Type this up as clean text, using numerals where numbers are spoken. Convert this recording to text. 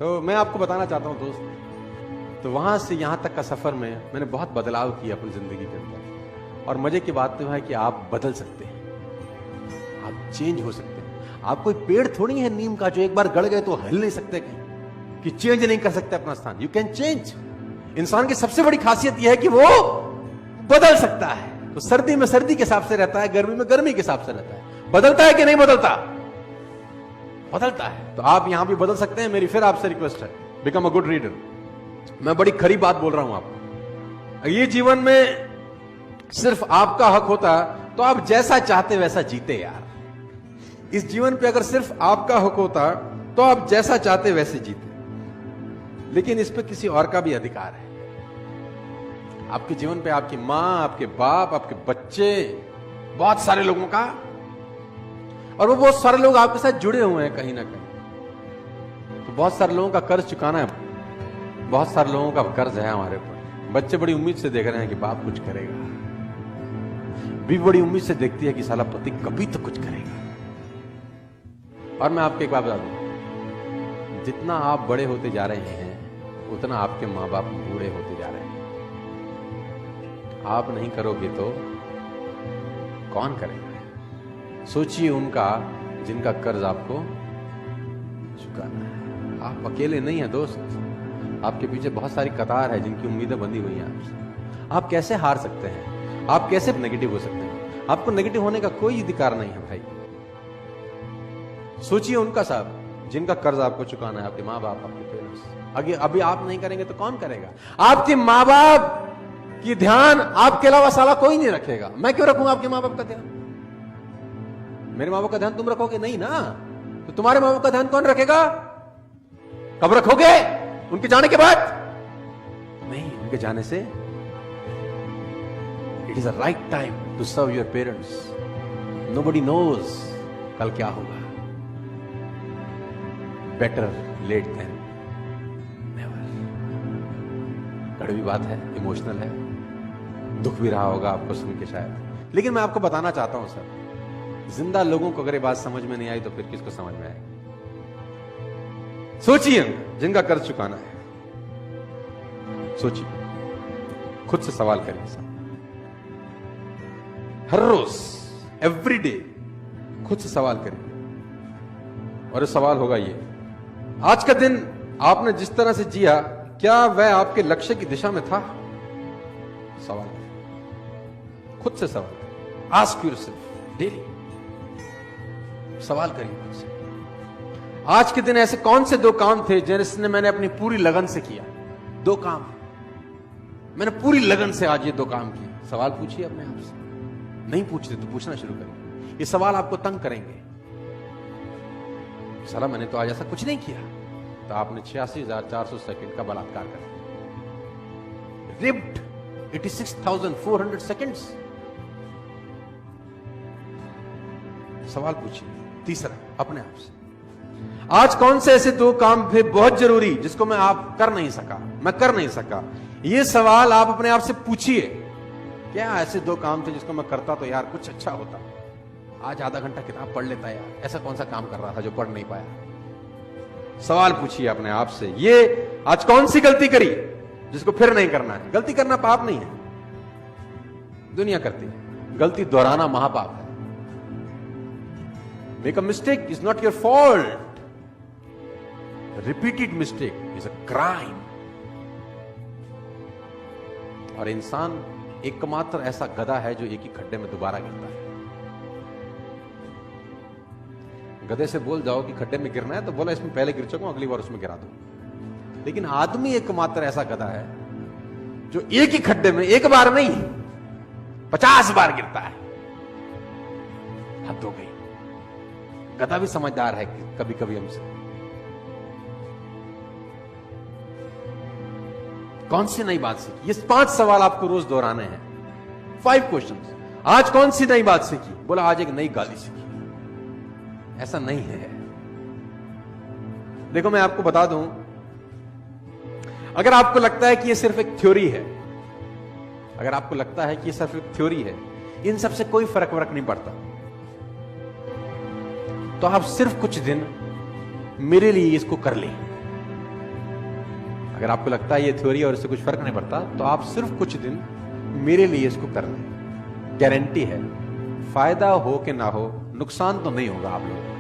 तो मैं आपको बताना चाहता हूं दोस्त, तो वहां से यहां तक का सफर में मैंने बहुत बदलाव किया अपनी जिंदगी के अंदर। और मजे की बात तो है कि आप बदल सकते हैं, आप चेंज हो सकते हैं। आप कोई पेड़ थोड़ी है नीम का जो एक बार गड़ गए तो हिल नहीं सकते कहीं, कि चेंज नहीं कर सकते अपना स्थान। You can change. इंसान की सबसे बड़ी खासियत यह है कि वो बदल सकता है। तो सर्दी में सर्दी के हिसाब से रहता है, गर्मी में गर्मी के हिसाब से रहता है। बदलता है कि नहीं बदलता? बदलता है। तो आप यहां भी बदल सकते हैं। मेरी फिर आपसे रिक्वेस्ट है, बिकम अ गुड रीडर। मैं बड़ी खरी बात बोल रहा हूं आपको। ये जीवन में सिर्फ आपका हक होता तो आप जैसा चाहते वैसा जीते यार। इस जीवन पे अगर सिर्फ आपका हक होता तो आप जैसा चाहते वैसे जीते। लेकिन इस पे किसी और का भी अधिकार है। आपके जीवन पे आपकी मां, आपके बाप, आपके बच्चे, बहुत सारे लोगों का, और वो बहुत सारे लोग आपके साथ जुड़े हुए हैं कहीं ना कहीं। तो बहुत सारे लोगों का कर्ज चुकाना है, बहुत सारे लोगों का कर्ज है हमारे ऊपर। बच्चे बड़ी उम्मीद से देख रहे हैं कि बाप कुछ करेगा, भी बड़ी उम्मीद से देखती है कि साला पति कभी तो कुछ करेगा। और मैं आपको एक बात बता दूं, जितना आप बड़े होते जा रहे हैं उतना आपके मां बाप बूढ़े होते जा रहे हैं। आप नहीं करोगे तो कौन करेगा? सोचिए उनका जिनका कर्ज आपको चुकाना है। आप अकेले नहीं हैं दोस्त, आपके पीछे बहुत सारी कतार है जिनकी उम्मीदें बंधी हुई हैं आपसे। आप कैसे हार सकते हैं? आप कैसे नेगेटिव हो सकते हैं? आपको नेगेटिव होने का कोई अधिकार नहीं है भाई। सोचिए उनका साहब जिनका कर्ज आपको चुकाना है, आपके माँ बाप, आपके पेरेंट्स। अभी आप नहीं करेंगे तो कौन करेगा? आपके माँ बाप की ध्यान आपके अलावा साला कोई नहीं रखेगा। मैं क्यों रखूंगा आपके माँ बाप का ध्यान? मेरे माँ बाप का ध्यान तुम रखोगे नहीं ना, तो तुम्हारे माँ बाप का ध्यान कौन रखेगा? कब रखोगे? उनके जाने के बाद नहीं, उनके जाने से। It is a right time to serve your parents. Nobody knows कल क्या होगा। Better late than never. कड़वी बात है, इमोशनल है, दुख भी रहा होगा आपको सुन के शायद। लेकिन मैं आपको बताना चाहता हूं सर, जिंदा लोगों को अगर ये बात समझ में नहीं आई तो फिर किसको समझ में आएगी? सोचिए जिनका कर्ज चुकाना है, सोचिए, खुद से सवाल करिए सर। हर रोज, एवरी डे खुद से सवाल करिए। और ये सवाल होगा ये, आज का दिन आपने जिस तरह से जिया, क्या वह आपके लक्ष्य की दिशा में था? सवाल करिए, खुद से सवाल करिए। आस्क योरसेल्फ डेली, सवाल करिए खुद से। आज के दिन ऐसे कौन से दो काम थे जिसने मैंने अपनी पूरी लगन से किया? दो काम मैंने पूरी लगन से आज ये दो काम किए। सवाल पूछिए अपने आप से। नहीं पूछते तो पूछना शुरू करिए। ये सवाल आपको तंग करेंगे। साला मैंने तो आज ऐसा कुछ नहीं किया, तो आपने 86,400 सेकंड का बलात्कार कर दिया। Ripped 86,400 seconds. सवाल पूछिए। तीसरा, अपने आप से, आज कौन से ऐसे दो काम थे बहुत जरूरी जिसको मैं कर नहीं सका? ये सवाल आप अपने आप से पूछिए। क्या ऐसे दो काम थे जिसको मैं करता तो यार कुछ अच्छा होता? आज आधा घंटा किताब पढ़ लेता यार, ऐसा कौन सा काम कर रहा था जो पढ़ नहीं पाया? सवाल पूछिए अपने आप से। ये आज कौन सी गलती करी जिसको फिर नहीं करना है? गलती करना पाप नहीं है, दुनिया करती है। गलती दोहराना महापाप है। Make a mistake is not your fault, repeated mistake is a crime. और इंसान एकमात्र ऐसा गधा है जो एक ही खड्डे में दोबारा गिरता है। गधे से बोल जाओ कि खड्डे में गिरना है तो बोला इसमें पहले गिर चुका हूं, अगली बार उसमें गिरा दो। लेकिन आदमी एकमात्र ऐसा गधा है जो एक ही खड्डे में एक बार नहीं 50 बार गिरता है। हद हो गई। गधा भी समझदार है कि कभी कभी हमसे। कौन सी नई बात सीखी? ये 5 सवाल आपको रोज दोहराने हैं। 5 क्वेश्चंस। आज कौन सी नई बात सीखी? बोला आज एक नई गाली सीखी। ऐसा नहीं है। देखो मैं आपको बता दूं, अगर आपको लगता है कि ये सिर्फ एक थ्योरी है, अगर आपको लगता है कि ये सिर्फ एक थ्योरी है, इन सबसे कोई फर्क नहीं पड़ता, तो आप सिर्फ कुछ दिन मेरे लिए इसको कर लें। अगर आपको लगता है ये थ्योरी और इससे कुछ फर्क नहीं पड़ता, तो आप सिर्फ कुछ दिन मेरे लिए इसको कर लें। गारंटी है, फायदा हो कि ना हो, नुकसान तो नहीं होगा आप लोगों को।